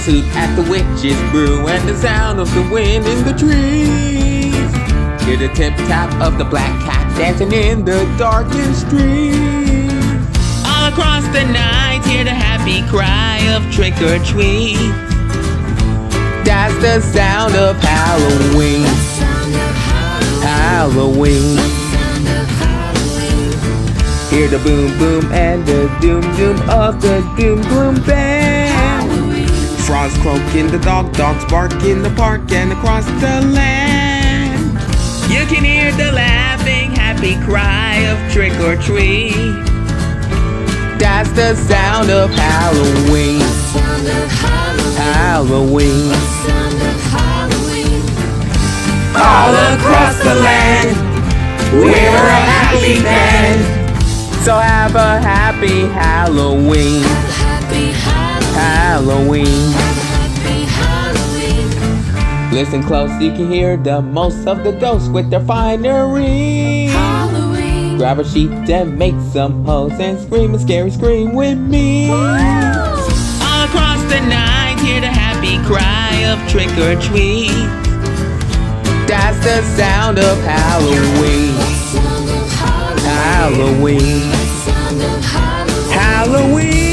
Owls hoot at the witch's brew and the sound of the wind in the trees. Hear the tip-tap of the black cat dancing in the darkened street. All across the night, hear the happy cry of trick or treat. That's the sound of Halloween. Halloween. Hear the boom boom and the doom doom of the doom gloom band. Frogs croak in the dogs bark in the park and across the land. You can hear the laughing happy cry of trick or treat. That's the sound of Halloween. Halloween. All across the land, we're a happy band. So have a happy Halloween. Halloween. Listen close, you can hear the most of the ghosts with their finery. Halloween. Grab a sheet and make some hoes and scream a scary scream with me. All across the night, hear the happy cry of trick or treat. That's the sound of Halloween. Halloween. Halloween.